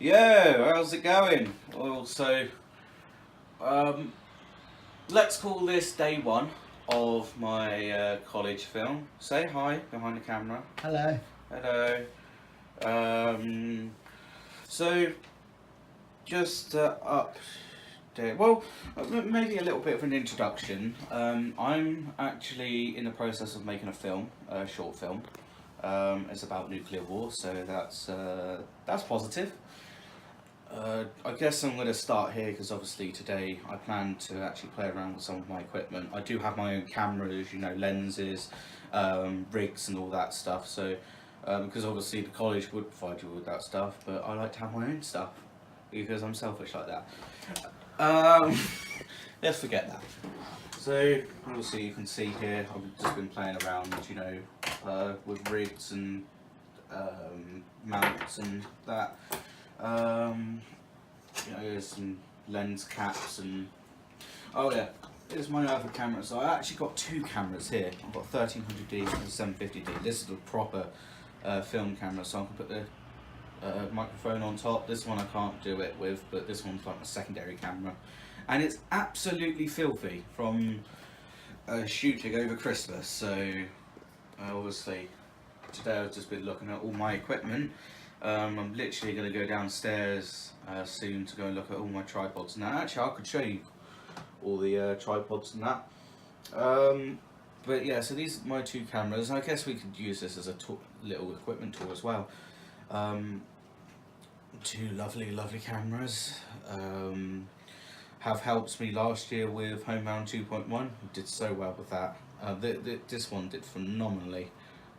Yeah, how's it going? Well, let's call this day one of my college film. Say hi behind the camera. Hello. Hello. Um, so, just update. Well, maybe a little bit of an introduction. I'm actually in the process of making a film, a short film. It's about nuclear war, so that's positive. I guess I'm going to start here because obviously today I plan to actually play around with some of my equipment. I do have my own cameras, lenses, rigs and all that stuff. So because obviously the college would provide you with that stuff, but I like to have my own stuff because I'm selfish like that. Let's forget that. So obviously you can see here I've just been playing around, with rigs and mounts and that. There's some lens caps and oh yeah, here's my other camera. So I actually got two cameras here. I've got 1300D and 750D. This is the proper film camera, so I can put the microphone on top. This one I can't do it with, but this one's like a secondary camera, and it's absolutely filthy from shooting over Christmas. So obviously today I've just been looking at all my equipment. I'm literally going to go downstairs soon to go and look at all my tripods. Now, actually, I could show you all the tripods and that. But yeah, so these are my two cameras. I guess we could use this as a little equipment tour as well. Two lovely cameras. Have helped me last year with Homebound 2.1. Did so well with that. This one did phenomenally.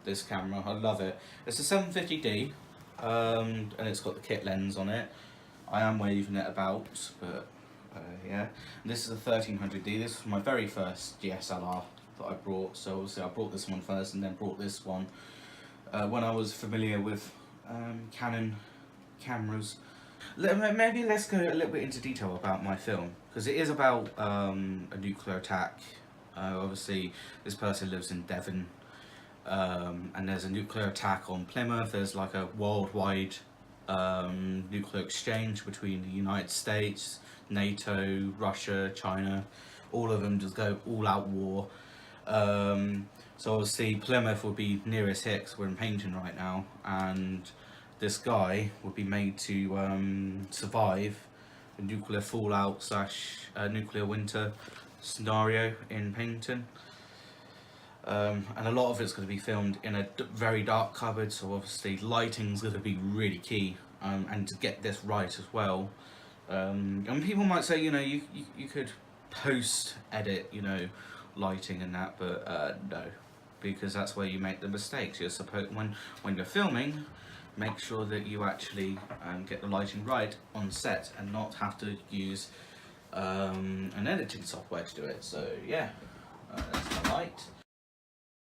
This camera, I love it. It's a 750D. And it's got the kit lens on it. I am waving it about, but yeah. And this is a 1300D. This was my very first DSLR that I brought. So obviously I brought this one first and then brought this one when I was familiar with Canon cameras. Maybe let's go a little bit into detail about my film, because it is about a nuclear attack. Obviously this person lives in Devon. And there's a nuclear attack on Plymouth. There's like a worldwide nuclear exchange between the United States, NATO, Russia, China. All of them just go all out war. So obviously Plymouth would be nearest hit because we're in Paynton right now, and this guy would be made to survive a nuclear fallout / nuclear winter scenario in Paynton. And a lot of it's going to be filmed in a very dark cupboard, so obviously lighting's going to be really key, and to get this right as well. And people might say, you could post edit, lighting and that, but no, because that's where you make the mistakes. You're supposed when you're filming, make sure that you actually get the lighting right on set and not have to use an editing software to do it. So yeah, that's the light.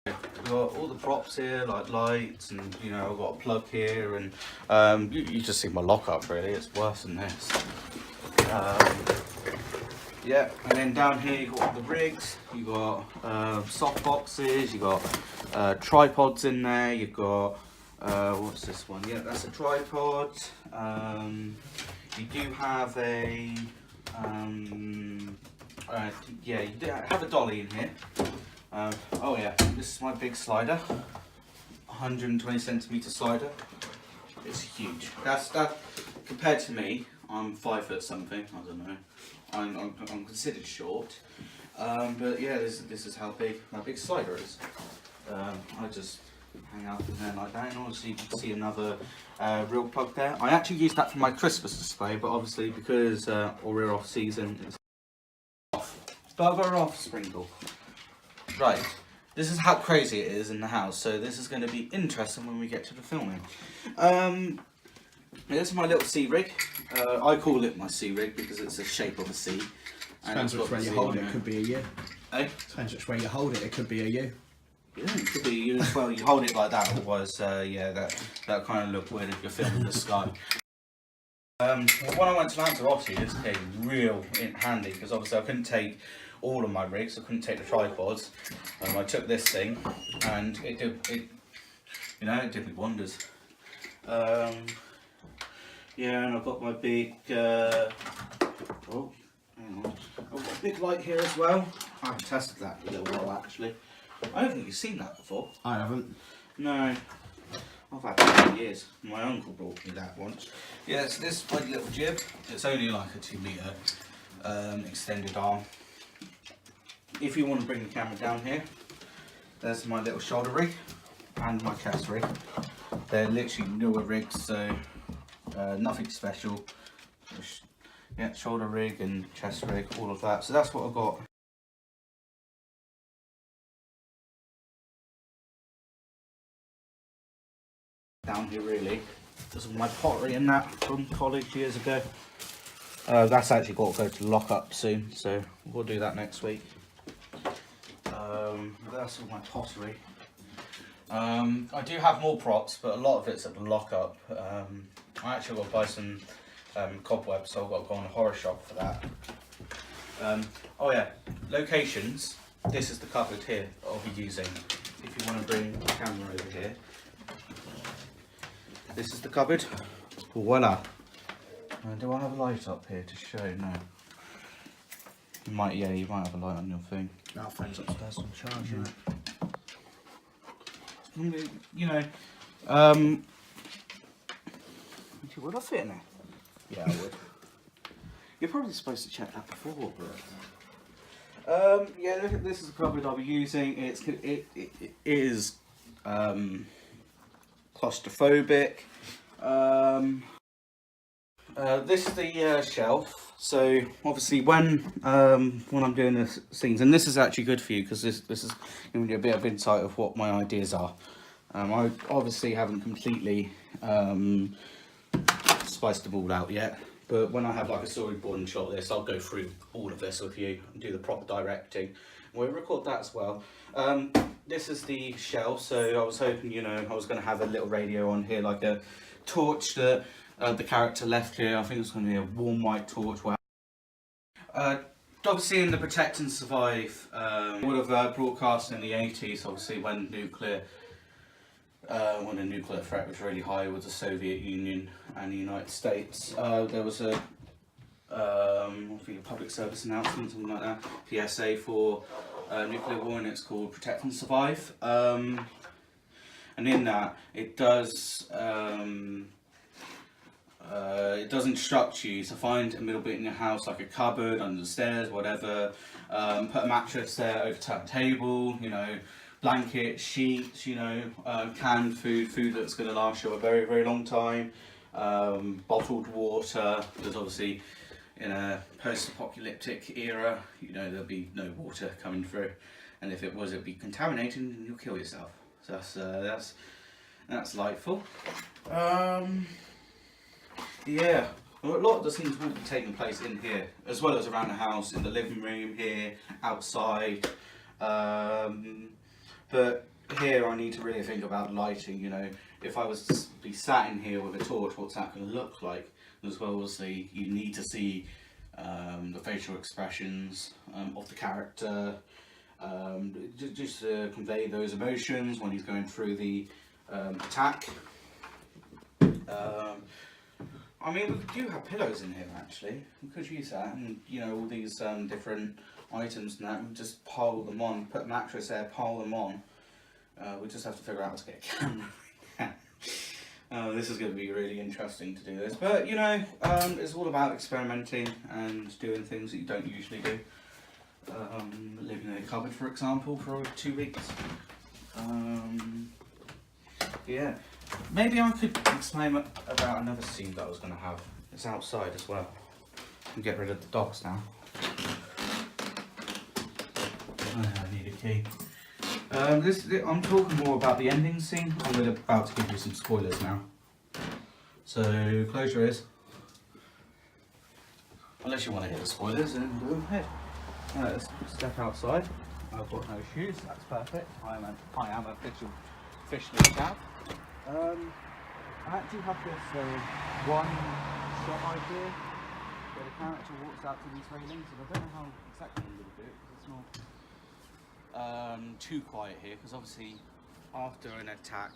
We've got all the props here, like lights, and I've got a plug here, and you just see my lockup really, it's worse than this. Yeah, and then down here you've got the rigs, you've got soft boxes, you've got tripods in there, you've got, what's this one? Yeah, that's a tripod. You do have a, yeah, you do have a dolly in here. Oh yeah, this is my big slider, 120 centimeter slider. It's huge. That compared to me, I'm 5 foot something. I don't know. I'm considered short, but yeah, this is how big my big slider is. I just hang out in there like that, and obviously you can see another real plug there. I actually used that for my Christmas display, but obviously because we're off season, it's off. Bugger off, Sprinkle. Right, this is how crazy it is in the house, so this is going to be interesting when we get to the filming. This is my little C rig. I call it my C rig because it's the shape of a C. Depends which way you hold it, it could be a U. Eh? Depends which way you hold it, it could be a U. Yeah, it could be a U as well. You hold it like that, otherwise, yeah, that kind of look weird if you're filming the sky. When I went to Lanzarote, this came real handy because obviously I couldn't take all of my rigs, I couldn't take the tripods. I took this thing, and it did me wonders. Yeah, and I've got my big, oh, hang on. I've got a big light here as well. I've tested that a little while actually. I don't think you've seen that before. I haven't. No. I've had that for years. My uncle brought me that once. Yeah, it's this funny little jib. It's only like a 2 metre extended arm. If you want to bring the camera down here, there's my little shoulder rig and my chest rig. They're literally newer rigs, so nothing special. Yeah, shoulder rig and chest rig, all of that. So that's what I've got. Down here really. This is my pottery and that from college years ago. That's actually got to go to lock up soon, so we'll do that next week. That's all my pottery. I do have more props, but a lot of it's at the lock up. I actually got to buy some cobwebs, so I've got to go on a horror shop for that. Oh yeah, locations. This is the cupboard here that I'll be using. If you want to bring the camera over here. This is the cupboard. Voila. Do I have a light up here to show? No. You might, yeah, you might have a light on your thing. Our phone's upstairs on charge, isn't it? You know, would I fit in there? Yeah, I would. You're probably supposed to check that before, but yeah, this is the cupboard I'll be using. It is claustrophobic. This is the shelf. So obviously when I'm doing the scenes, and this is actually good for you because this is giving you a bit of insight of what my ideas are. I obviously haven't completely spiced them all out yet, but when I have like a storyboard and shot this, I'll go through all of this with you and do the proper directing. We'll record that as well. This is the shelf, so I was hoping, you know, I was going to have a little radio on here, like a torch that the character left here. I think it's going to be a warm white torch. Obviously in the Protect and Survive, would have broadcast in the 80s, obviously when the nuclear threat was really high with the Soviet Union and the United States. There was a I think a public service announcement, something like that, PSA for nuclear war, and it's called Protect and Survive. And in that, it does instruct you to find a middle bit in your house, like a cupboard, under the stairs, whatever. Put a mattress there, overturn a table, you know, blankets, sheets, you know, canned food that's going to last you a very, very long time. Bottled water, because obviously in a post-apocalyptic era, you know, there'll be no water coming through, and if it was, it'd be contaminated and you'll kill yourself. So that's delightful. Yeah, well, a lot of the scenes will be taking place in here, as well as around the house, in the living room here, outside. But here I need to really think about lighting, you know. If I was to be sat in here with a torch, what's that going to look like? As well as you need to see the facial expressions of the character, just to convey those emotions when he's going through the attack. I mean, we do have pillows in here actually. We could use that, and you know, all these different items and that. We just pile them on, put a mattress there, pile them on. We just have to figure out how to get a camera. This is going to be really interesting to do this, but you know, it's all about experimenting and doing things that you don't usually do. Living in a cupboard, for example, for 2 weeks. Yeah, maybe I could explain about another scene that I was going to have. It's outside as well. And get rid of the dogs now. I need a key. I'm talking more about the ending scene. I'm about to give you some spoilers now. So close your ears. Unless you want to hear the spoilers, then go ahead. Let's step outside. I've got no shoes. That's perfect. I am officially out. I actually have this one shot idea where the character walks out to these railings, and I don't know how exactly I'm going to do it because it's not too quiet here, because obviously after an attack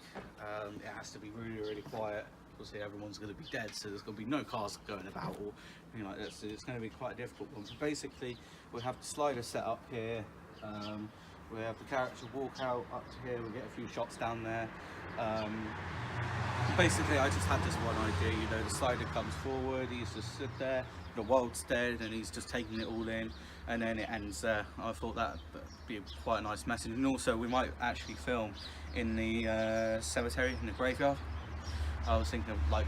it has to be really, really quiet. obviously everyone's going to be dead, so there's going to be no cars going about or anything like that, so it's going to be quite a difficult one. But basically we have the slider set up here, we have the character walk out up to here, we get a few shots down there. Basically I just had this one idea, you know, the slider comes forward, he's just stood there, the world's dead, and he's just taking it all in, and then it ends there. I thought that'd be quite a nice message. And also we might actually film in the cemetery, in the graveyard. I was thinking of like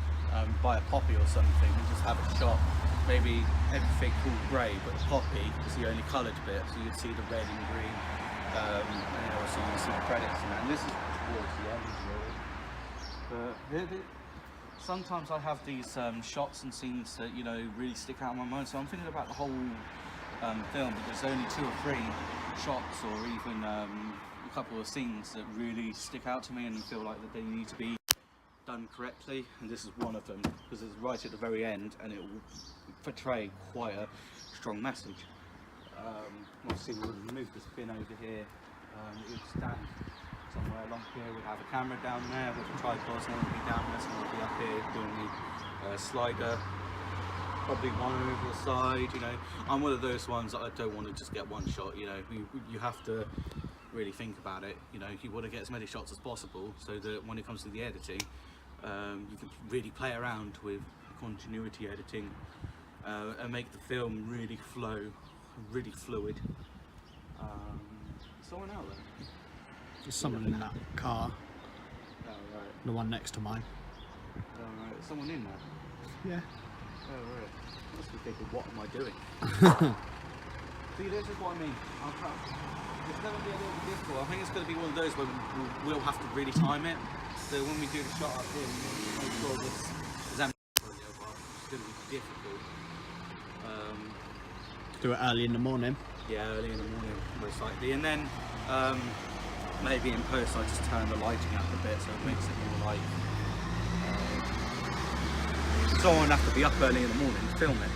buy a poppy or something and just have it shot, maybe everything all grey, but the poppy is the only coloured bit, so you'd see the red and green, and then also you see the credits and this is towards the end really. But sometimes I have these shots and scenes that, you know, really stick out in my mind, so I'm thinking about the whole film, but there's only 2 or 3 shots or even a couple of scenes that really stick out to me and feel like that they need to be done correctly, and this is one of them because it's right at the very end and it will portray quite a strong message. Obviously we'll move this bin over here, it would stand somewhere along here, we'll have a camera down there with the tripod, someone will be down there, someone will be up here doing the slider, probably one over the side, you know. I'm one of those ones that I don't want to just get one shot, you know, you have to really think about it, you know, you want to get as many shots as possible so that when it comes to the editing, you can really play around with continuity editing and make the film really flow, really fluid. Someone out there? There's someone in that car. Oh right. The one next to mine. Oh right. Is someone in there? Yeah. Oh right. I must be thinking, what am I doing? See, this is what I mean. It's going to be a little bit difficult. I think it's going to be one of those where we'll have to really time it. So when we do the shot up here, we want to make sure this is empty. It's going to be difficult. Do it early in the morning. Yeah, early in the morning, most likely. And then maybe in post I just turn the lighting up a bit so it makes it more like someone would have to be up early in the morning to film it.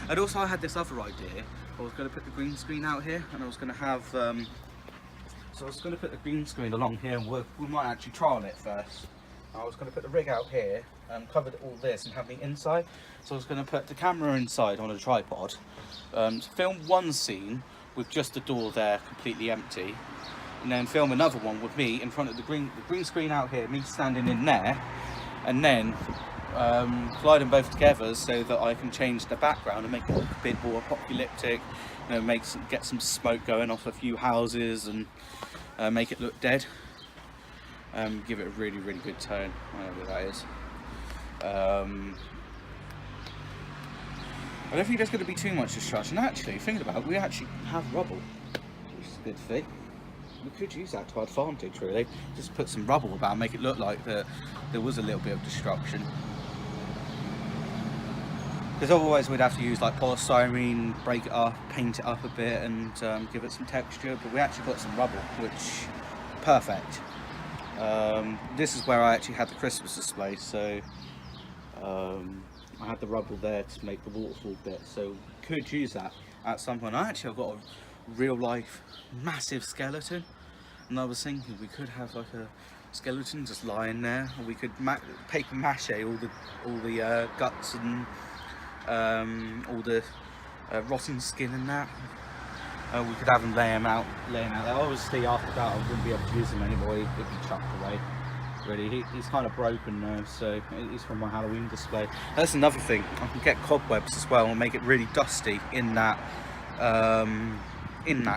And also I had this other idea. I was going to put the green screen out here, and I was going to have so I was going to put the green screen along here, and we might actually trial it first. I was going to put the rig out here and covered all this and have me inside. So I was going to put the camera inside on a tripod to film one scene with just the door there completely empty, and then film another one with me in front of the green screen out here, me standing in there, and then glide them both together so that I can change the background and make it look a bit more apocalyptic, you know, get some smoke going off a few houses and make it look dead. Give it a really, really good tone, whatever that is. I don't think there's going to be too much destruction. Actually, thinking about it, we actually have rubble, which is a good thing. We could use that to our advantage, really. Just put some rubble about, make it look like that there was a little bit of destruction. Because otherwise we'd have to use like polystyrene, break it up, paint it up a bit and give it some texture, but we actually got some rubble, which perfect. This is where I actually had the Christmas display, so I had the rubble there to make the waterfall bit, so could use that at some point. I've got a real life massive skeleton, and I was thinking we could have like a skeleton just lying there, or we could paper mache all the guts and all the rotten skin and that. We could have him laying out there. Obviously after that I wouldn't be able to use him anymore, he'd be chucked away. Really, he's kind of broken now, so he's from my Halloween display. That's another thing, I can get cobwebs as well and make it really dusty in that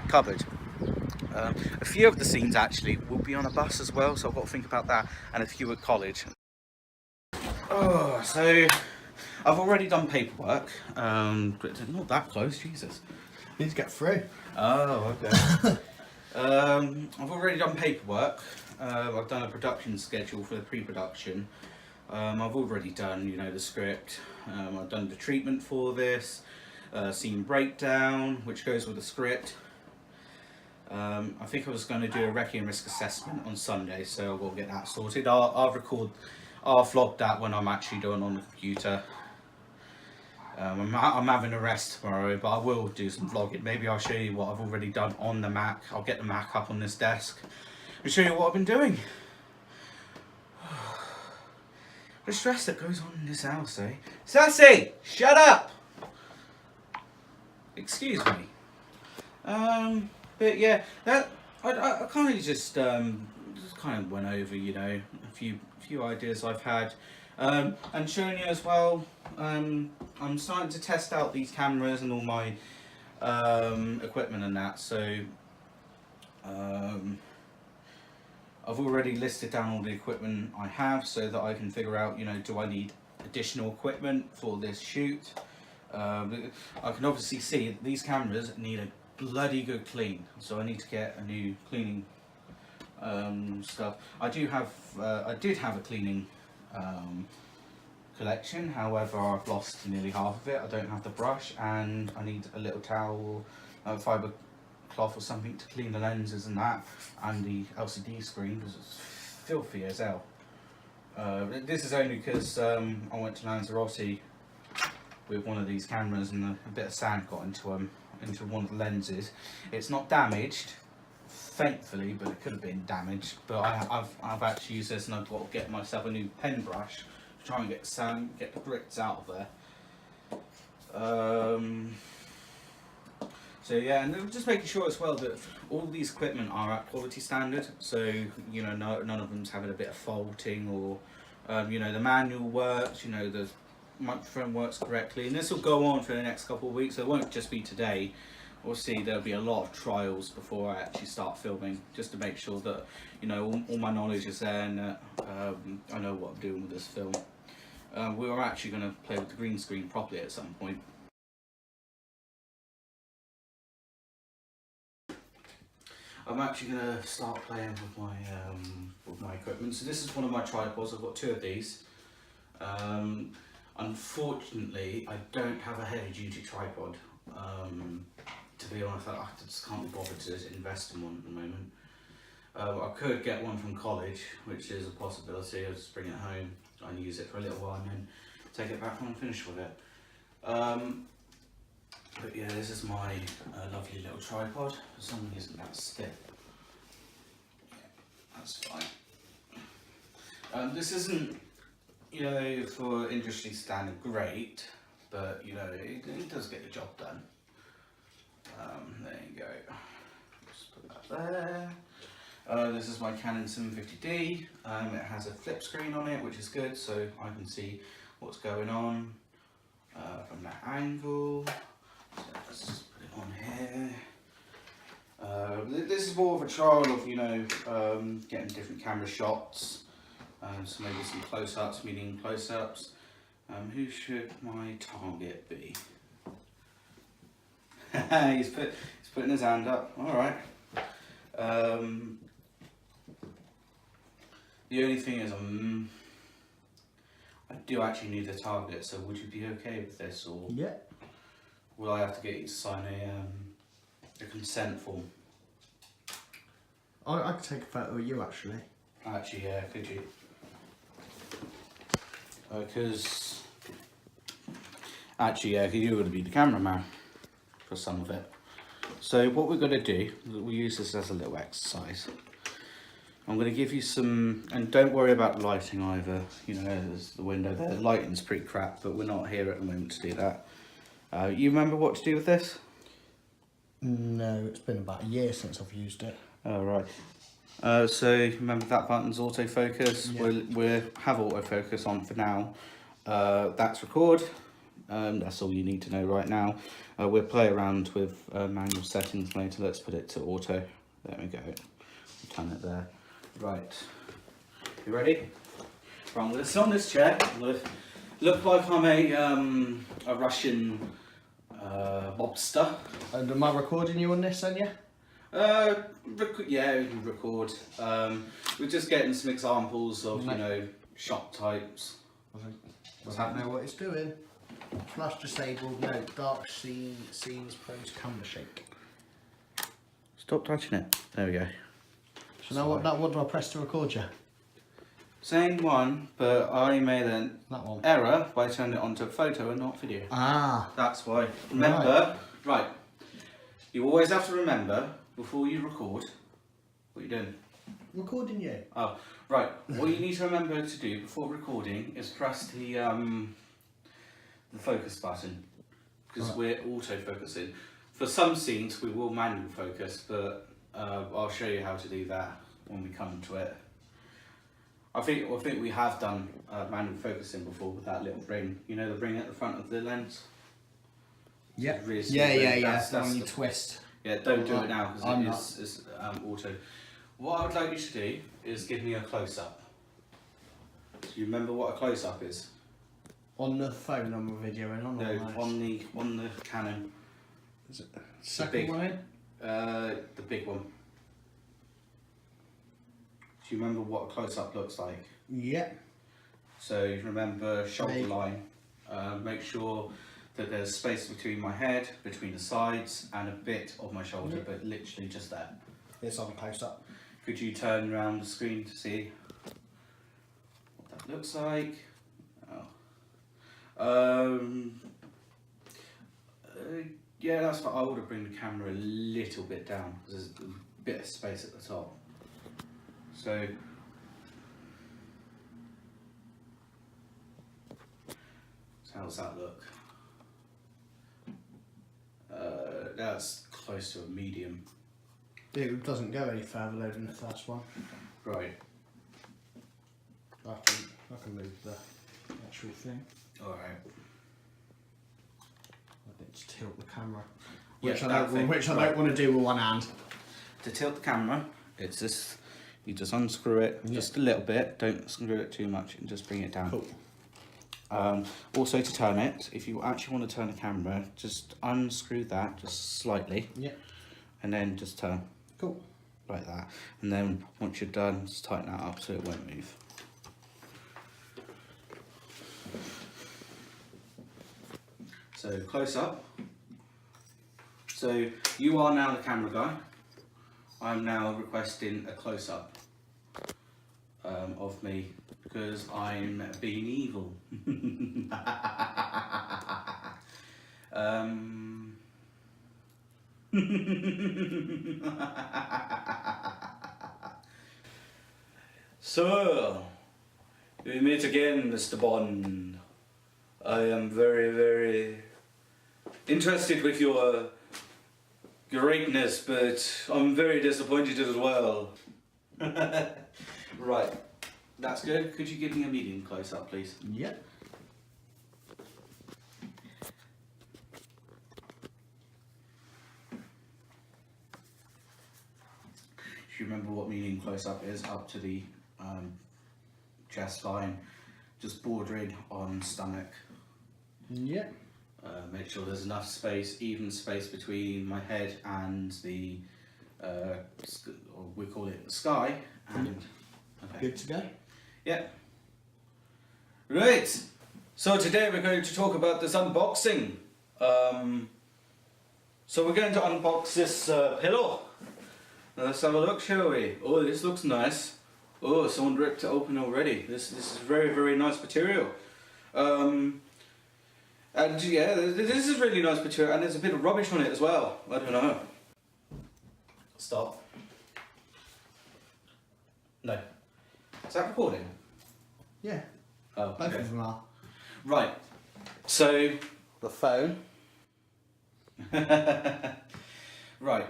cupboard. A few of the scenes actually will be on a bus as well, so I've got to think about that, and a few at college. Oh, so I've already done paperwork, but not that close, Jesus. Need to get through. Oh, okay. I've already done paperwork. I've done a production schedule for the pre-production. I've already done, you know, the script. I've done the treatment for this, scene breakdown, which goes with the script. I think I was going to do a Requiem risk assessment on Sunday, so I will get that sorted. I'll vlog that when I'm actually doing on the computer. I'm having a rest tomorrow, but I will do some vlogging. Maybe I'll show you what I've already done on the Mac. I'll get the Mac up on this desk and show you what I've been doing. The stress that goes on in this house, eh? Sassy, shut up! Excuse me. But yeah, that I kind of just kind of went over, you know, a few ideas I've had, and showing you as well. I'm starting to test out these cameras and all my equipment and that. So I've already listed down all the equipment I have so that I can figure out, you know, do I need additional equipment for this shoot. I can obviously see that these cameras need a bloody good clean, so I need to get a new cleaning stuff. I did have a cleaning collection, however I've lost nearly half of it. I don't have the brush, and I need a little towel, fibre cloth or something to clean the lenses and that, and the LCD screen because it's filthy as hell. This is only because I went to Lanzarote with one of these cameras and a bit of sand got into one of the lenses. It's not damaged, thankfully, but it could have been damaged. But I've actually used this, and I've got to get myself a new pen brush to try and get sand, get the bricks out of there. So yeah, and just making sure as well that all these equipment are at quality standard. So you know, none of them's having a bit of faulting, or you know, the manual works. You know, the microphone works correctly, and this will go on for the next couple of weeks. So it won't just be today. Obviously, there'll be a lot of trials before I actually start filming, just to make sure that, you know, all my knowledge is there, and that I know what I'm doing with this film. We are actually going to play with the green screen properly at some point. I'm actually going to start playing with my equipment. So this is one of my tripods. I've got two of these. Unfortunately, I don't have a heavy duty tripod. To be honest, I just can't be bothered to invest in one at the moment. I could get one from college, which is a possibility. I'll just bring it home and use it for a little while and then take it back when I'm finished with it. But yeah, this is my lovely little tripod. For some reason that's stiff. Yeah, that's fine. This isn't, you know, for industry standard great, but you know, it does get the job done. There you go. Just put that there. This is my Canon 750D. It has a flip screen on it, which is good, so I can see what's going on from that angle. So let's just put it on here. This is more of a trial of, you know, getting different camera shots. So maybe some close-ups, medium close-ups. Who should my target be? he's putting his hand up. All right. The only thing is, I do actually need a target. So would you be okay with this, or Yeah. will I have to get you to sign a consent form? I could take a photo of you actually. Actually, yeah, could you? Because actually, yeah, you're going to be the cameraman for some of it. So what we're going to do, we use this as a little exercise. I'm going to give you some, and don't worry about lighting either. You know, there's the window there. The lighting's pretty crap, but we're not here at the moment to do that. You remember what to do with this? No, it's been about a year since I've used it. Oh, right. So remember that button's autofocus. Yeah. We'll have autofocus on for now. That's record. That's all you need to know right now. We'll play around with manual settings later. Let's put it to auto. There we go. Turn it there. Right. You ready? Right, I'm going to sit on this chair. I'm going to look like I'm a Russian mobster. And am I recording you on this then, yeah? Yeah, we can record. We're just getting some examples of, you know, shot types. What's happening? Know what it's doing. Flash disabled, no, dark scenes, pros, camera shake. Stop touching it. There we go. So now what do I press to record you? Same one, but I made an That one. error by turning it onto photo and not video. Ah. That's why. Remember, right. You always have to remember, before you record, what you're doing. Recording you. Oh, right. What you need to remember to do before recording is press the focus button, because we're auto-focusing. For some scenes we will manual focus, but I'll show you how to do that when we come to it. I think we have done manual focusing before with that little ring. You know, the ring at the front of the lens? Yeah. Really Yeah. that's When you the- twist. Yeah, don't do it now I'm because it's auto. What I would like you to do is give me a close-up. Do you remember what a close-up is? On the phone I'm videoing on. No, on the Canon. Is it second big one in? The big one. Do you remember what a close-up looks like? Yeah. So you remember shoulder Big. line. Make sure that there's space between my head, between the sides, and a bit of my shoulder, but literally just that. It's on close up. Could you turn around the screen to see what that looks like? Yeah, that's fine. I would have bring the camera a little bit down because there's a bit of space at the top. So how does that look? That's close to a medium. It doesn't go any further though than the first one. Right. I can move the actual thing. Alright. I need to tilt the camera. Yeah, Which I that thing. don't want to do with one hand. To tilt the camera, it's just, you just unscrew it just a little bit, don't screw it too much, and just bring it down. Cool. Also to turn it, if you actually want to turn the camera, just unscrew that just slightly, Yeah. and then just turn Cool. like that. And then once you're done, just tighten that up so it won't move. So close up. So you are now the camera guy. I'm now requesting a close up of me because I'm being evil. So, we meet again, Mr. Bond. I am very, very interested with your greatness, but I'm very disappointed as well. Right, that's good. Could you give me a medium close up, please? Yeah. Do you remember what medium close up is? Up to the chest line, just bordering on stomach. Yeah. Make sure there's enough space, even space between my head and the, or we call it the sky. And okay. Good to go. Yeah. Right. So today we're going to talk about this unboxing. So we're going to unbox this pillow. Let's have a look, shall we? Oh, this looks nice. Oh, someone ripped it open already. This is very, very nice material. And yeah, this is really nice material, and there's a bit of rubbish on it as well. I don't know. Stop. No. Is that recording? Yeah. Oh, Both okay. of them are. Right. So The phone. right.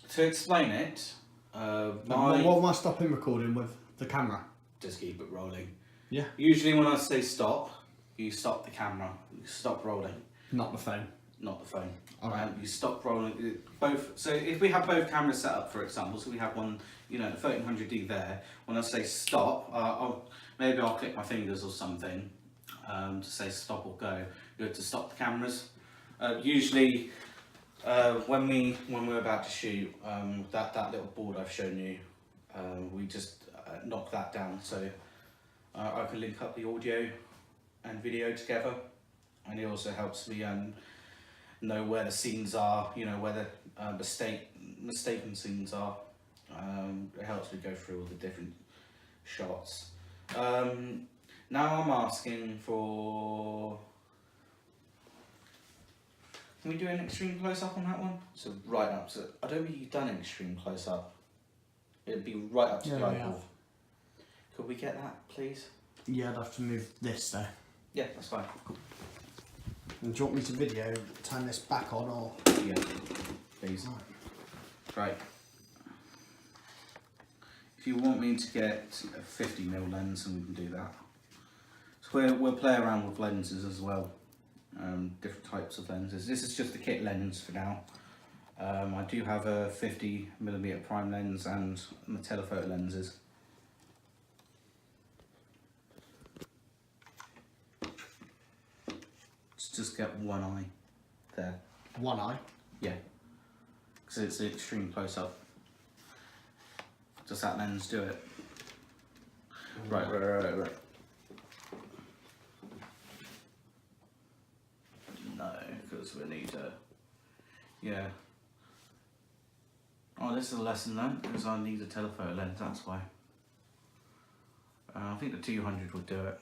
To explain it, What am I stopping recording with? The camera. just keep it rolling. Yeah. Usually when I say stop, you stop the camera. You stop rolling, Not the phone. not the phone. Alright. You stop rolling both. So if we have both cameras set up, for example, so we have one, you know, the 1300D there. When I say stop, maybe I'll click my fingers or something to say stop or go. Good to stop the cameras. Usually, when we're about to shoot, that little board I've shown you, we just knock that down so I can link up the audio and video together, and it also helps me know where the scenes are, you know, where the mistaken scenes are. It helps me go through all the different shots. Now I'm asking for, can we do an extreme close up on that one? So right up to, I don't think you've done an extreme close up. It'd be right up to the Yeah, eyeball. Could we get that, please? Yeah, I'd have to move this though. Yeah, that's fine. And do you want me to video, turn this back on or? Yeah, please. Right. If you want me to get a 50mm lens, then we can do that. So we'll play around with lenses as well. Different types of lenses. This is just the kit lens for now. I do have a 50mm prime lens and my telephoto lenses. Let's just get one eye there. One eye? Yeah, because it's the extreme close up. Does that lens do it? Right. No, because we need a. Yeah. Oh, this is a lesson then, because I need a telephoto lens, that's why. I think the 200 would do it.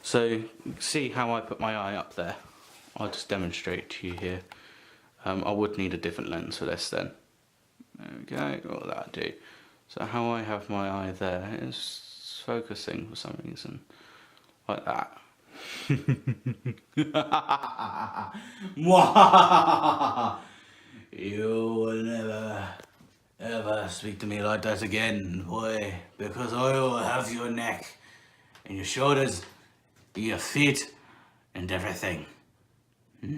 So, see how I put my eye up there? I'll just demonstrate to you here. I would need a different lens for this then. There we go, what will that do? So how I have my eye there is focusing for some reason, like that. You will never ever speak to me like that again, boy, because I will have your neck and your shoulders, your feet, and everything. There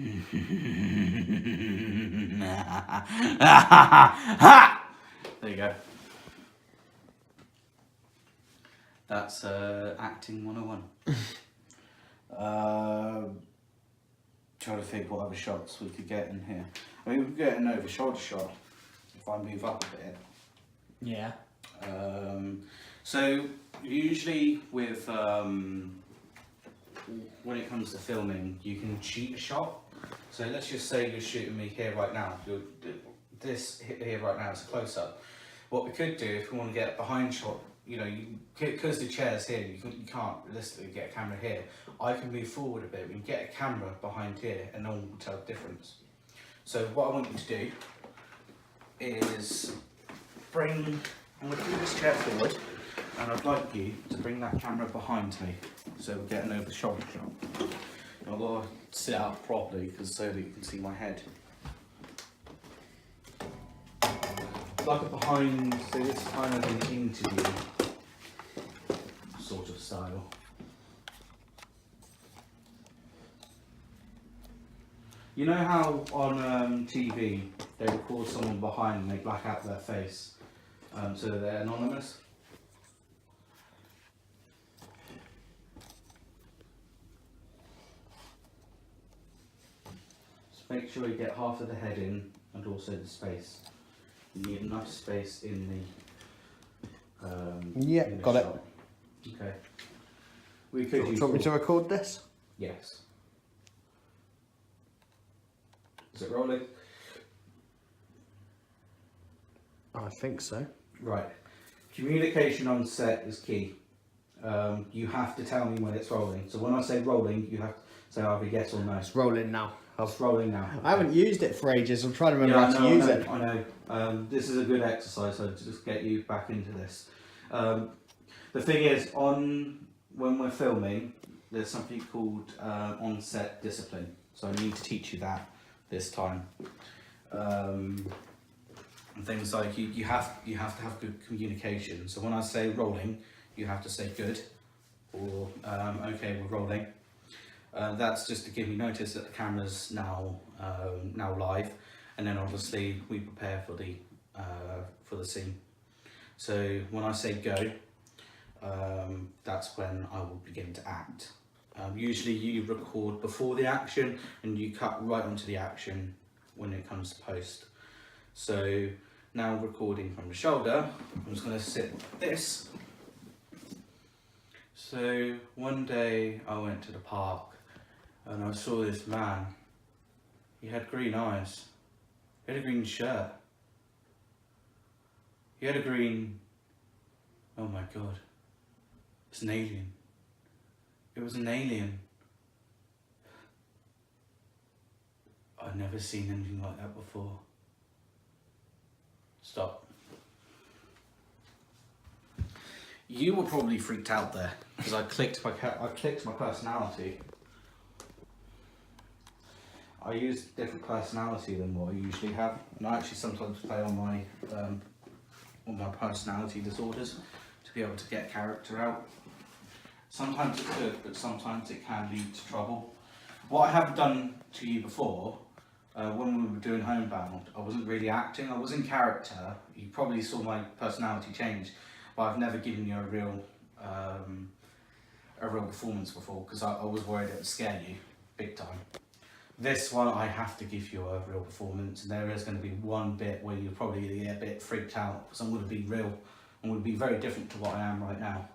you go. That's acting 101. Trying to think what other shots we could get in here. I mean, we could get an over shoulder shot if I move up a bit. Yeah. So usually with when it comes to filming, you can cheat a shot. So let's just say you're shooting me here right now. This here right now is a close up. What we could do if we want to get a behind shot, you know, because the chair's here, you can't realistically get a camera here. I can move forward a bit. We can get a camera behind here, and no one will tell the difference. So what I want you to do is I'm going to move this chair forward, and I'd like you to bring that camera behind me, so we're getting over the shoulder shot. I've got to sit up properly so that you can see my head. It's like a behind, so this is kind of an interview sort of style. You know how on TV they record someone behind and they black out their face so they're anonymous? Just make sure you get half of the head in and also the space. You need enough space in the yeah, in the got shot. it. Okay. We could Do you want me to record this? Yes. Is it rolling? I think so. Right. Communication on set is key. You have to tell me when it's rolling. So when I say rolling, you have to say either yes or no. It's rolling now. It's rolling now. I haven't used it for ages. I'm trying to remember how to use it. I know. This is a good exercise, so to just get you back into this. The thing is, when we're filming, there's something called on-set discipline. So I need to teach you that this time. And things like you have to have good communication. So when I say rolling, you have to say good, or okay, we're rolling. That's just to give you notice that the camera's now live, and then obviously we prepare for the scene. So when I say go, that's when I will begin to act. Usually you record before the action and you cut right onto the action when it comes to post. So now recording from the shoulder, I'm just going to sit like this. So one day I went to the park and I saw this man. He had green eyes. He had a green shirt. He had a green... Oh my god. It's an alien. It was an alien. I've never seen anything like that before. Stop. You were probably freaked out there because I clicked my personality. I use different personality than what I usually have, and I actually sometimes play on my personality disorders to be able to get character out. Sometimes it's good, but sometimes it can lead to trouble. What I have done to you before, when we were doing Homebound, I wasn't really acting, I was in character. You probably saw my personality change, but I've never given you a real performance before, because I was worried it would scare you, big time. This one, I have to give you a real performance, and there is going to be one bit where you're probably going to get a bit freaked out, because I'm going to be real. I'm going to be very different to what I am right now.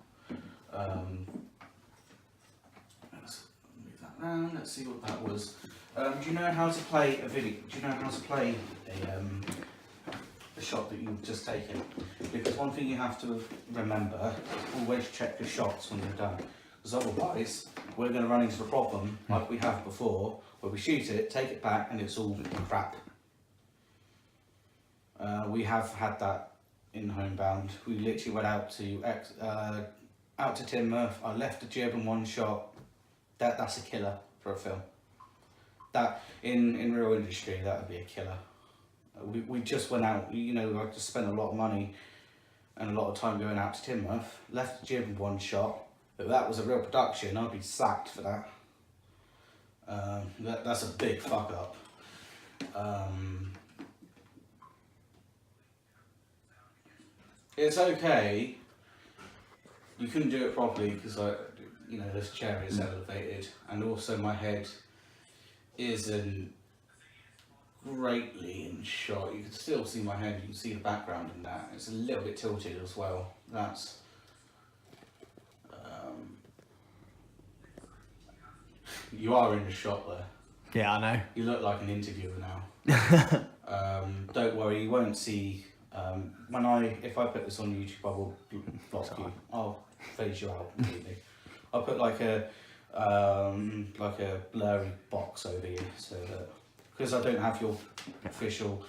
Let's move that round, let's see what that was. Do you know how to play a video? Do you know how to play a shot that you've just taken? Because one thing you have to remember is always check your shots when you're done. Because otherwise, we're going to run into the problem, like we have before, where we shoot it, take it back, and it's all crap. We have had that in Homebound. We literally went out to Tinmouth. I left the jib in one shot. That's a killer for a film. That in real industry, that would be a killer. We just went out. You know, I just spent a lot of money and a lot of time going out to Tinmouth. Left the jib in one shot. If that was a real production, I'd be sacked for that. That's a big fuck up. It's okay. You couldn't do it properly because this chair is elevated, and also my head isn't greatly in shot. You can still see my head. You can see the background in that. It's a little bit tilted as well. That's. You are in the shot there. Yeah, I know. You look like an interviewer now. Don't worry, you won't see. If I put this on YouTube, I will block you. I'll phase you out completely. I'll put like a blurry box over you, so that because I don't have your official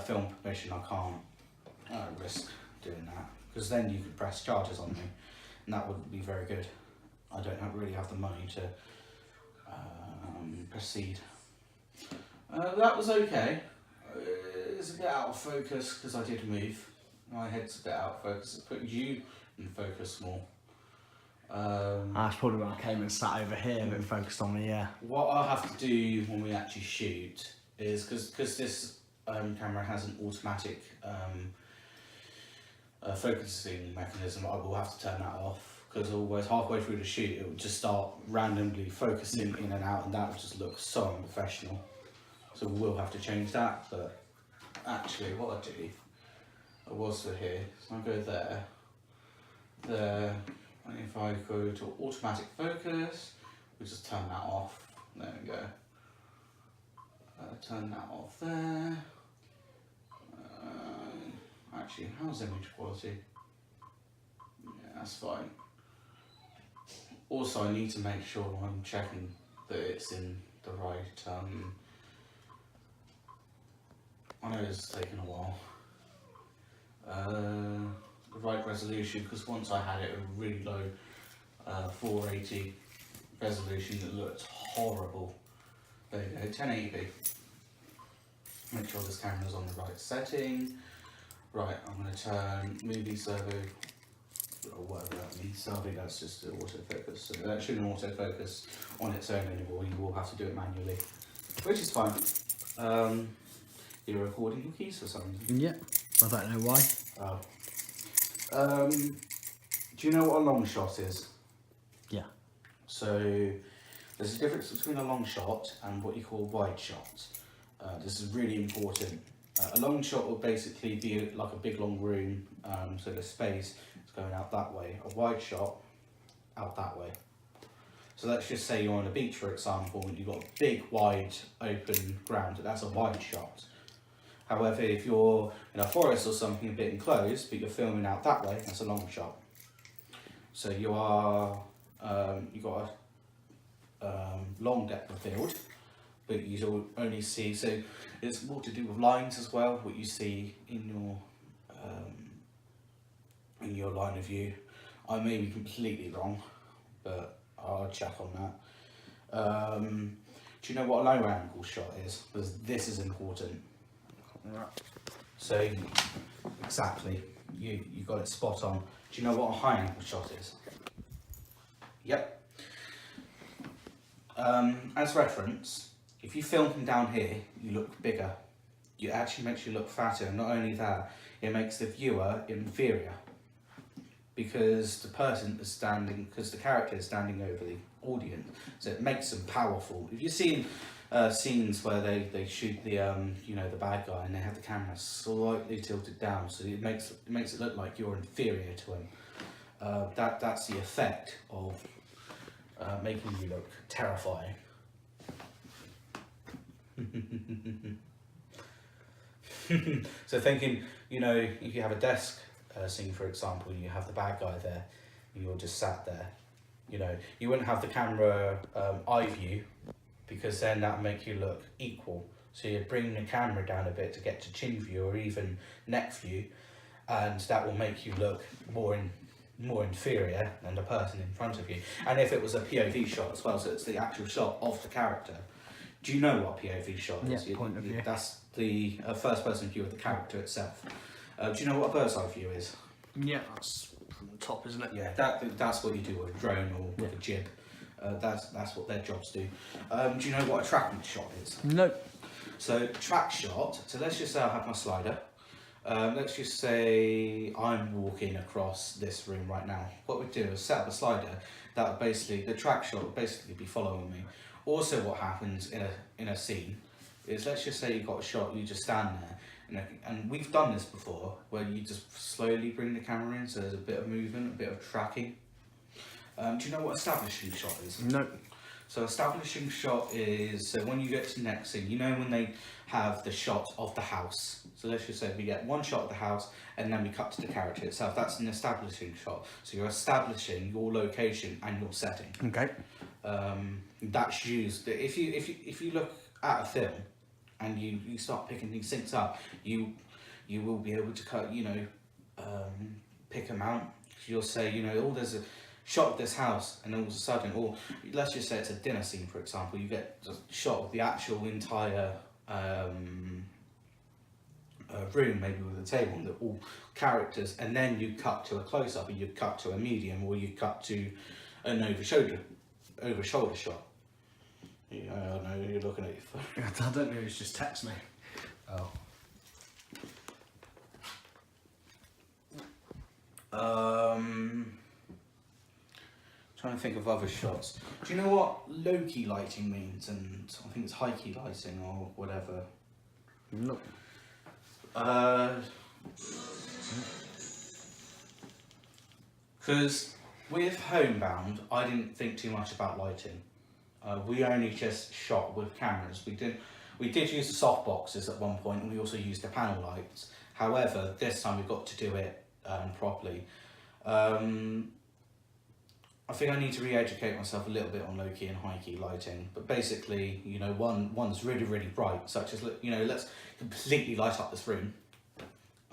film permission, I can't risk doing that. Because then you could press charges on me, and that wouldn't be very good. I don't really have the money to proceed. That was okay. It's a bit out of focus because I did move. My head's a bit out of focus. It put you in focus more. That's probably when I came and sat over here and focused on me, yeah. What I'll have to do when we actually shoot is, because this camera has an automatic focusing mechanism, I will have to turn that off. Because always halfway through the shoot, it would just start randomly focusing in and out, and that would just look so unprofessional. So we will have to change that. But actually, what I do, I was for here. So I go there, and if I go to automatic focus, we just turn that off. There we go. Turn that off there. Actually, how's image quality? Yeah, that's fine. Also, I need to make sure I'm checking that it's in the right, I know this is taking a while, the right resolution, because once I had it at a really low 480 resolution, it looked horrible. There you go, 1080p. Make sure this camera's on the right setting. Right, I'm going to turn movie servo, or whatever that means. So I think that's just the autofocus. So that shouldn't autofocus on its own anymore. You will have to do it manually, which is fine. You're recording your keys for something. Yeah, I don't know why. Oh. Do you know what a long shot is? Yeah. So there's a difference between a long shot and what you call a wide shot. This is really important. A long shot will basically be like a big long room, so the space is going out that way. A wide shot, out that way. So let's just say you're on a beach, for example, and you've got a big, wide, open ground. That's a wide shot. However, if you're in a forest or something a bit enclosed, but you're filming out that way, that's a long shot. So you are, you've got a long depth of field, but you only see, so it's more to do with lines as well, what you see in your line of view. I may be completely wrong, but I'll check on that. Do you know what a low angle shot is? Because this is important. Right. So, exactly, you got it spot on. Do you know what a high angle shot is? Yep. As reference, if you film from down here, you look bigger. It actually makes you look fatter. And not only that, it makes the viewer inferior, because the person is standing, because the character is standing over the audience, so it makes them powerful. If you've seen scenes where they shoot the the bad guy and they have the camera slightly tilted down, so it makes it look like you're inferior to him. That's the effect of making you look terrifying. So thinking, if you have a desk scene, for example, and you have the bad guy there, and you're just sat there, you wouldn't have the camera eye view, because then that would make you look equal. So you'd bring the camera down a bit to get to chin view or even neck view, and that will make you look more inferior than the person in front of you. And if it was a POV shot as well, so it's the actual shot of the character. Do you know what a POV shot is? Yeah, point of view. That's the first person view of the character itself. Do you know what a bird's eye view is? Yeah, that's from the top, isn't it? Yeah, that's what you do with a drone or with a jib. That's what their jobs do. Do you know what a tracking shot is? No. So track shot, so let's just say I have my slider. Let's just say I'm walking across this room right now. What we do is set up a slider that would basically, the track shot would basically be following me. Also what happens in a scene is, let's just say you've got a shot, you just stand there, and we've done this before, where you just slowly bring the camera in, so there's a bit of movement, a bit of tracking. Do you know what establishing shot is? No. So establishing shot is, so when you get to the next scene, when they have the shot of the house. So let's just say we get one shot of the house and then we cut to the character itself. That's an establishing shot. So you're establishing your location and your setting. Okay. That's used, if you look at a film and you start picking these things up, you will be able to cut, pick them out. You'll say, there's a shot of this house, and all of a sudden, or let's just say it's a dinner scene, for example, you get a shot of the actual entire room, maybe with a table and all characters, and then you cut to a close-up, or you cut to a medium, or you cut to an over-shoulder shot. I know you're looking at your phone. I don't know, it's just text me. Oh. Trying to think of other shots. Do you know what low-key lighting means? And I think it's high-key lighting or whatever. Nope. Because with Homebound, I didn't think too much about lighting. We only just shot with cameras. We did use the soft boxes at one point, and we also used the panel lights. However, this time we got to do it properly. I think I need to re-educate myself a little bit on low-key and high-key lighting. But basically, one's really, really bright, such as, let's completely light up this room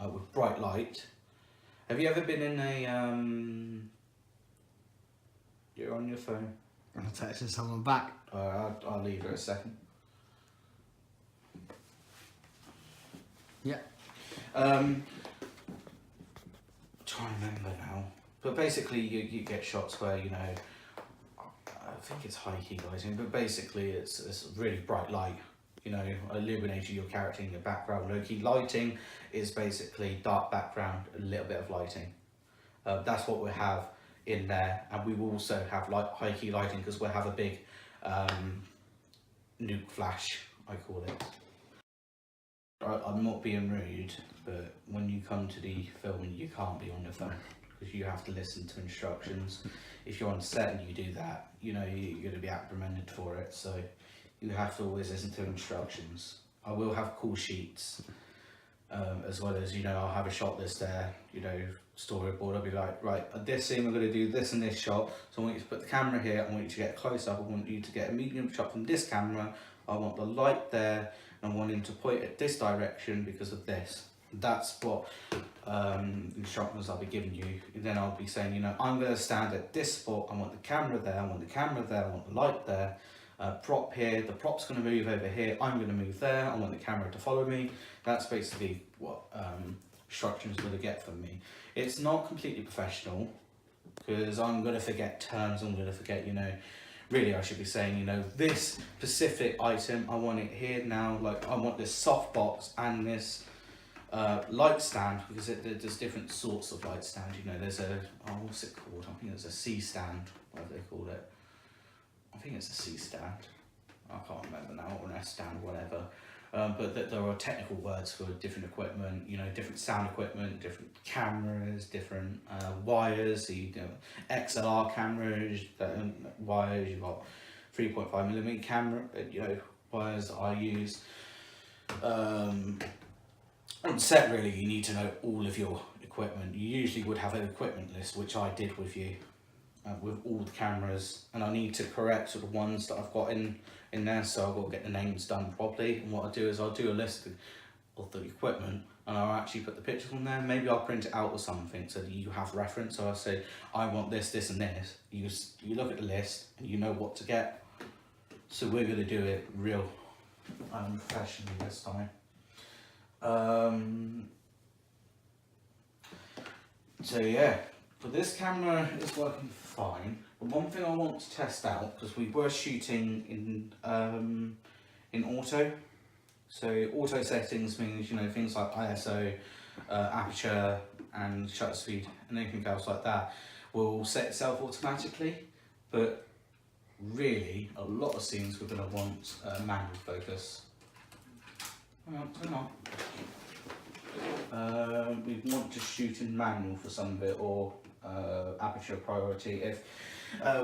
with bright light. Have you ever been in a, you're on your phone? I'm texting someone back. I'll leave it a second. Yeah. Trying to remember now. But basically, you get shots where, I think it's high-key lighting, but basically it's really bright light, illuminating your character in the background. Low-key lighting is basically dark background, a little bit of lighting. That's what we have in there, and we will also have high-key lighting because we'll have a big nuke flash, I call it. I'm not being rude, but when you come to the filming, you can't be on your phone, because you have to listen to instructions. If you're on set and you do that, you're going to be reprimanded for it, so you have to always listen to instructions. I will have call sheets as well as, you know, I'll have a shot list there, you know, storyboard. I'll be like, right, at this scene we're going to do this and this shot, so I want you to put the camera here, I want you to get a close up, I want you to get a medium shot from this camera, I want the light there, and I want him to point at this direction because of this. That's what instructions I'll be giving you. And then I'll be saying, you know, I'm going to stand at this spot, I want the camera there, I want the camera there, I want the light there, prop here, the prop's going to move over here, I'm going to move there, I want the camera to follow me. That's basically what instructions are going to get from me. It's not completely professional, because I'm going to forget terms, I'm going to forget, you know, really I should be saying, you know, this specific item, I want it here now, like I want this soft box and this light stand, because there's different sorts of light stand, you know, there's a, oh, what's it called, I think it's a C stand, whatever they call it. I think it's a C stand, I can't remember now, or an S stand, whatever. But there are technical words for different equipment, you know, different sound equipment, different cameras, different wires. So you know, XLR cameras, wires. You've got 3.5mm camera, you know, wires that I use. On set, really, you need to know all of your equipment. You usually would have an equipment list, which I did with you. With all the cameras, and I need to correct sort of ones that I've got in there, so I've got to get the names done properly. And what I do is I'll do a list of the equipment, and I'll actually put the pictures on there. Maybe I'll print it out or something so that you have reference. So I'll say, I want this, this and this. You look at the list and you know what to get. So we're going to do it real professionally this time. So yeah, but this camera is working fine. But one thing I want to test out, because we were shooting in auto. So auto settings means, you know, things like ISO, aperture and shutter speed and anything else like that will set itself automatically. But really, a lot of scenes we're going to want manual focus. Hang on. We want to shoot in manual for some of it, or aperture priority if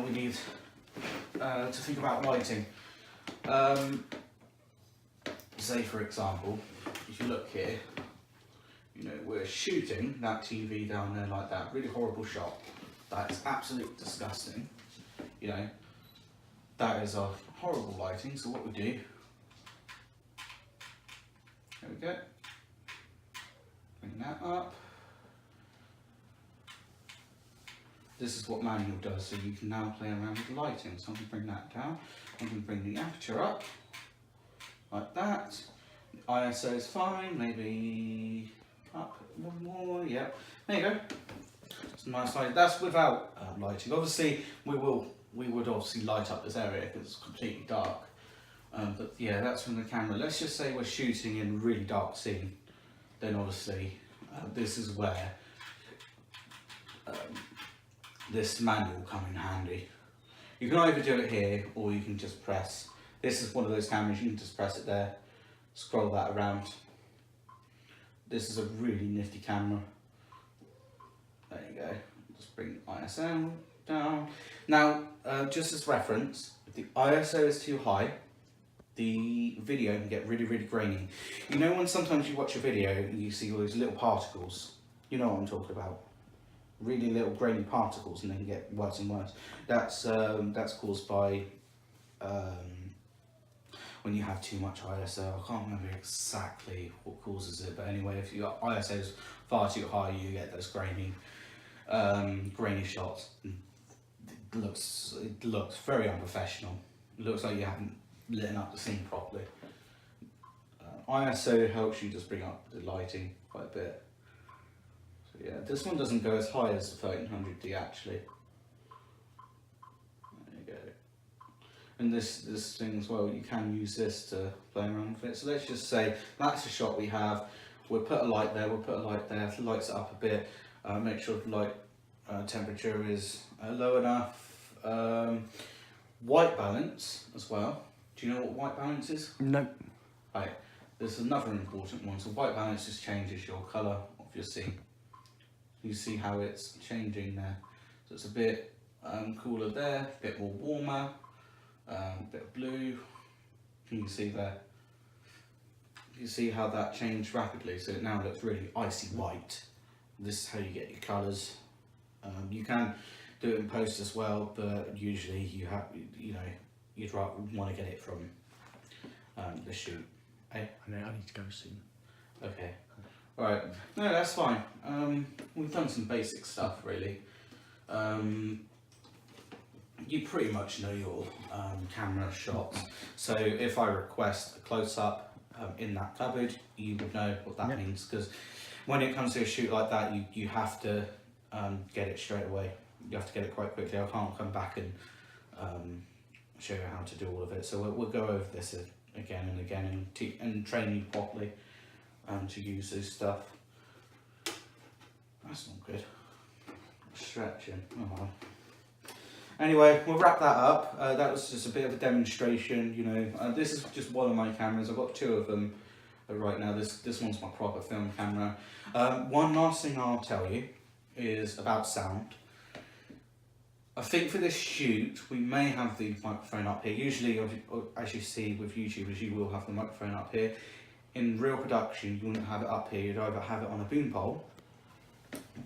we need to think about lighting. Say for example, if you look here, you know, we're shooting that TV down there like that, really horrible shot. That's absolutely disgusting. You know, that is a horrible lighting. So what we do, there we go, bring that up. This is what manual does, so you can now play around with the lighting. So I can bring that down, I can bring the aperture up, like that. ISO is fine, maybe up one more, yeah. There you go. It's a nice light. That's without lighting. Obviously, we would obviously light up this area because it's completely dark. But yeah, that's from the camera. Let's just say we're shooting in a really dark scene. Then obviously, this is where this manual will come in handy. You can either do it here, or you can just press. This is one of those cameras, you can just press it there, scroll that around. This is a really nifty camera. There you go. Just bring the ISO down. Now, just as reference, if the ISO is too high, the video can get really, really grainy. You know when sometimes you watch a video and you see all those little particles? You know what I'm talking about. Really little grainy particles, and they can get worse and worse. That's caused by when you have too much ISO. I can't remember exactly what causes it, but anyway, if your ISO is far too high, you get those grainy shots. It looks very unprofessional. It looks like you haven't lit up the scene properly. ISO helps you just bring up the lighting quite a bit. So yeah, this one doesn't go as high as the 1300D actually. There you go. And this thing as well, you can use this to play around with it. So let's just say that's the shot we have. We'll put a light there, we'll put a light there, lights it up a bit, make sure the light temperature is low enough. White balance as well. Do you know what white balance is? No. Right, there's another important one. So white balance just changes your colour of your scene. You see how it's changing there. So it's a bit cooler there, a bit more warmer, a bit of blue. You can see there. you see how that changed rapidly, so it now looks really icy white. This is how you get your colours. You can do it in post as well, but usually you'd want to get it from the shoot. I need to go soon. Okay. Alright, no, that's fine. We've done some basic stuff really. You pretty much know your camera shots, so if I request a close-up in that cupboard, you would know what that means, because when it comes to a shoot like that, you have to get it straight away. You have to get it quite quickly. I can't come back and show you how to do all of it, so we'll go over this again and again and train you properly to use this stuff. That's not good. Stretching. Oh well. Anyway, we'll wrap that up. That was just a bit of a demonstration, you know. This is just one of my cameras. I've got two of them right now. This one's my proper film camera. One last thing I'll tell you is about sound. I think for this shoot, we may have the microphone up here. Usually, as you see with YouTubers, you will have the microphone up here. In real production, you wouldn't have it up here. You'd either have it on a boom pole,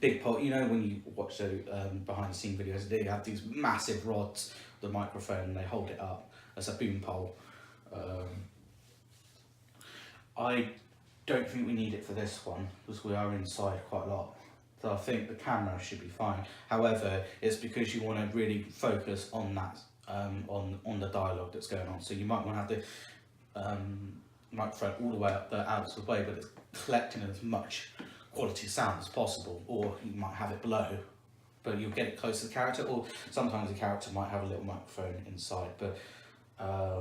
big pole. You know when you watch the behind the scene videos, they have these massive rods, the microphone, and they hold it up as a boom pole. I don't think we need it for this one because we are inside quite a lot. So I think the camera should be fine. However, it's because you want to really focus on that, on the dialogue that's going on. So you might want to have the microphone all the way up there, out of the way, but it's collecting as much quality sound as possible. Or you might have it below, but you'll get it close to the character. Or sometimes the character might have a little microphone inside, but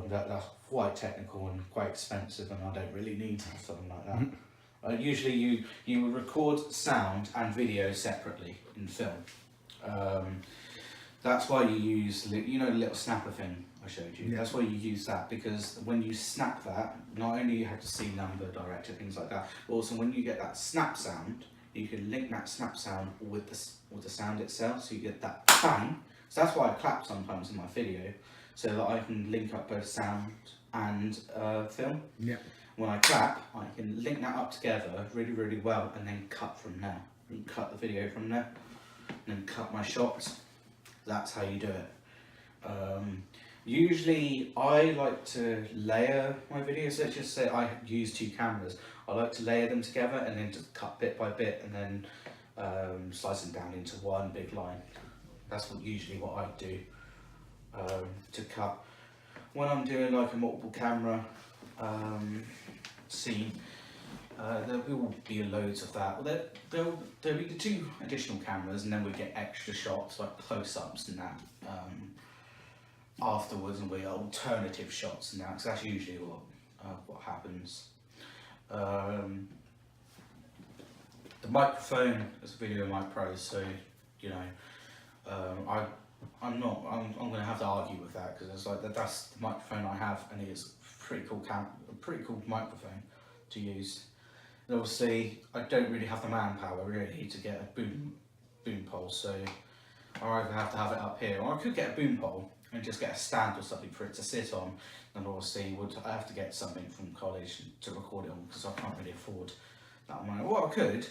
that's quite technical and quite expensive, and I don't really need something like that. Usually you would record sound and video separately in film. That's why you use, you know, the little snapper thing I showed you. Yeah. That's why you use that, because when you snap that, not only you have to see number, director, things like that, but also when you get that snap sound, you can link that snap sound with the sound itself, so you get that bang. So that's why I clap sometimes in my video, so that I can link up both sound and film. Yeah. When I clap, I can link that up together really, really well, and then cut from there. And cut the video from there, and then cut my shots. That's how you do it. Usually, I like to layer my videos. Let's just say I use two cameras. I like to layer them together and then just cut bit by bit, and then slice them down into one big line. That's usually what I do to cut. When I'm doing like a multiple camera scene, there will be loads of that. Well, there'll be the two additional cameras, and then we get extra shots like close-ups and that afterwards, and we get alternative shots and that, because that's usually what happens. The microphone is a Video Mic Pro, so you know, I'm going to have to argue with that, because it's like that's the microphone I have, and it's a pretty cool microphone to use. And obviously, I don't really have the manpower really to get a boom pole, so I either have to have it up here, or I could get a boom pole and just get a stand or something for it to sit on. And obviously, I have to get something from college to record it on, because I can't really afford that money. Well, I could,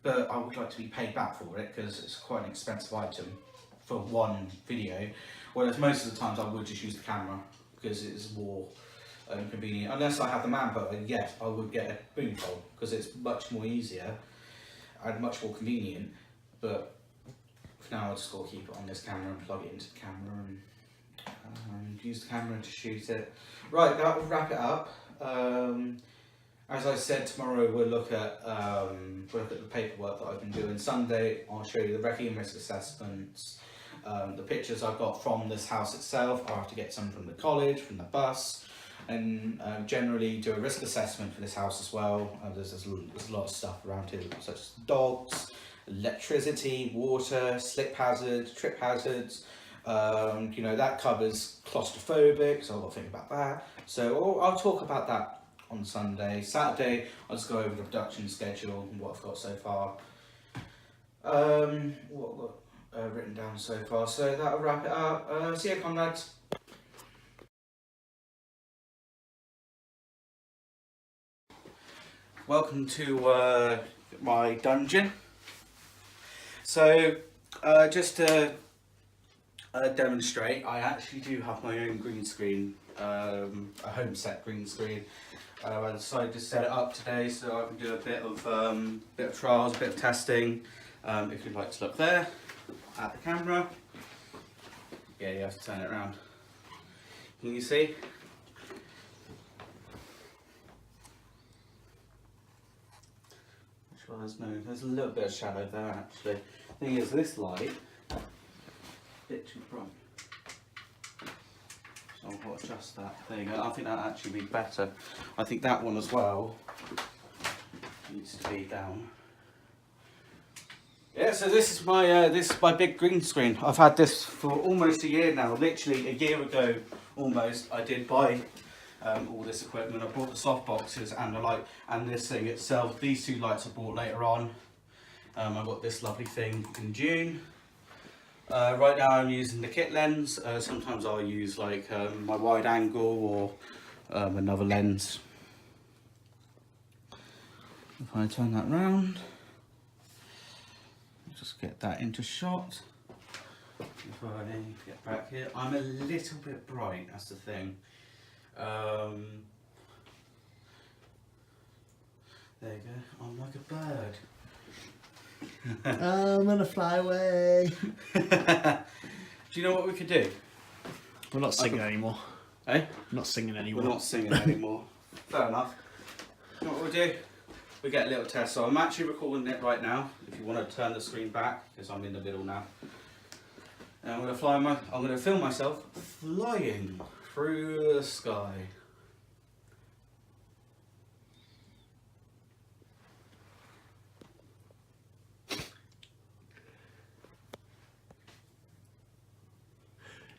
but I would like to be paid back for it, because it's quite an expensive item for one video, whereas most of the times I would just use the camera because it's more convenient. Unless I have the manpower, yes, I would get a boom pole because it's much more easier and much more convenient. But for now, I just got to keep it on this camera and plug it into the camera and use the camera to shoot it. Right, that will wrap it up. As I said, tomorrow we'll look at the paperwork that I've been doing. Sunday, I'll show you the recce and risk assessments. The pictures I've got from this house itself. I'll have to get some from the college, from the bus, and generally do a risk assessment for this house as well. There's a lot of stuff around here, such as dogs, electricity, water, slip hazards, trip hazards. You know, that covers claustrophobic, so I've got to think about that. So I'll talk about that on Sunday. Saturday, I'll just go over the production schedule and what I've got so far. What I've got written down so far. So that'll wrap it up. See you, comrades. welcome to my dungeon. So, just to demonstrate, I actually do have my own green screen, a home set green screen. I decided to set it up today so I can do a bit of trials, a bit of testing. If you'd like to look there at the camera, yeah, you have to turn it around. Can you see? Well, there's a little bit of shadow there actually. Thing is, this light a bit too bright, so I've got to adjust that thing. I think that'll actually be better. I think that one as well needs to be down. Yeah, so this is my big green screen. I've had this for almost a year now. Literally a year ago, almost, I did buy all this equipment. I bought the soft boxes and the light and this thing itself. These two lights I bought later on. I got this lovely thing in June. Right now I'm using the kit lens. Sometimes I'll use like my wide angle or another lens. If I turn that round, just get that into shot. If I get back here, I'm a little bit bright, that's the thing. There you go, I'm like a bird. I'm gonna fly away. Do you know what we could do? We're not singing anymore. Eh? We're not singing anymore. We're not singing anymore. Fair enough. You know what we'll do? We get a little test. So I'm actually recording it right now. If you want to turn the screen back, because I'm in the middle now. And I'm going to film myself flying through the sky.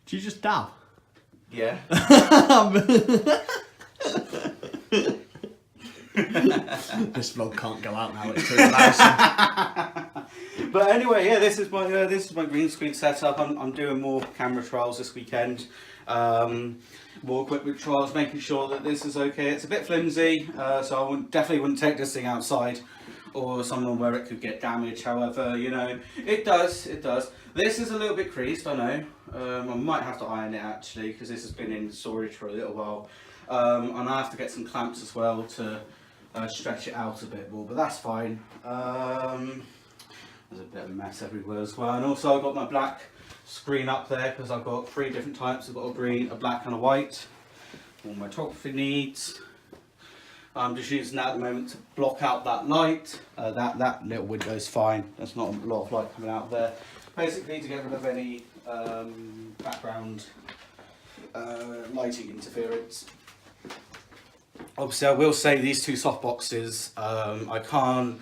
Do you just dab? Yeah. This vlog can't go out now. It's too embarrassing. But anyway, yeah, this is my green screen setup. I'm doing more camera trials this weekend. More equipment trials, making sure that this is okay. It's a bit flimsy, so I definitely wouldn't take this thing outside or somewhere where it could get damaged. However, you know, it does. This is a little bit creased, I know. I might have to iron it actually because this has been in storage for a little while. And I have to get some clamps as well to stretch it out a bit more, but that's fine. There's a bit of a mess everywhere as well. And also I've got my black screen up there because I've got 3 different types. I've got a green, a black and a white. All my photography needs. I'm just using that at the moment to block out that light. That little window is fine. There's not a lot of light coming out there. Basically to get rid of any background lighting interference. Obviously I will say these 2 soft boxes, I can't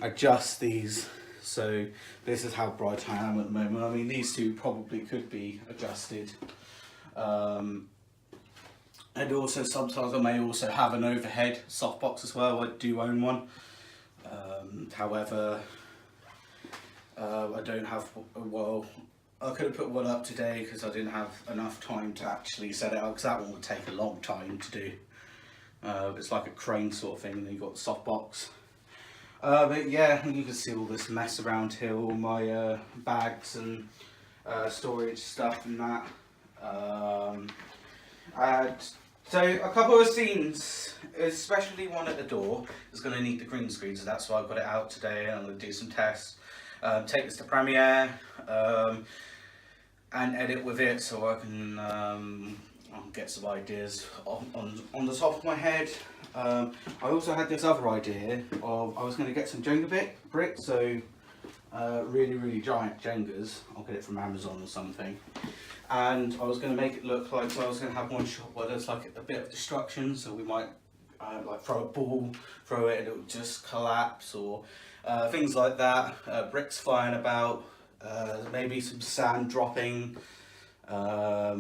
adjust these, so this is how bright I am at the moment. I mean, these 2 probably could be adjusted. And also sometimes I may also have an overhead softbox as well. I do own one. However, I don't have, well, I could have put one up today because I didn't have enough time to actually set it up, because that one would take a long time to do. It's like a crane sort of thing, and then you've got the softbox. But yeah, you can see all this mess around here, all my bags and storage stuff and that. So a couple of scenes, especially one at the door, is going to need the green screen, so that's why I've got it out today. I'm going to do some tests, take this to Premiere, and edit with it so I can get some ideas on the top of my head. I also had this other idea of I was going to get some Jenga bricks, so really giant Jengas. I'll get it from Amazon or something. And I was going to make it look like, so I was going to have one shot where there's like a bit of destruction, so we might like throw a ball, throw it and it will just collapse, or things like that. Bricks flying about, maybe some sand dropping. But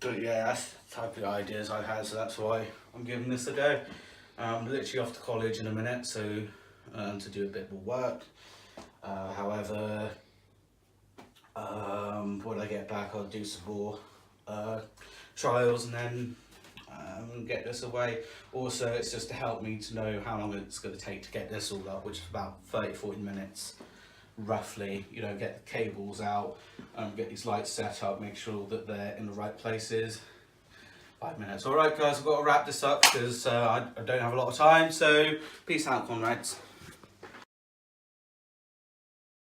yeah, that's the type of ideas I had, so that's why I'm giving this a go. I'm literally off to college in a minute, so to do a bit more work. However, when I get back, I'll do some more trials, and then get this away. Also, it's just to help me to know how long it's going to take to get this all up, which is about 30-40 minutes roughly. You know, get the cables out, get these lights set up, make sure that they're in the right places. 5 minutes. Alright guys, I've got to wrap this up because I don't have a lot of time, so peace out, comrades.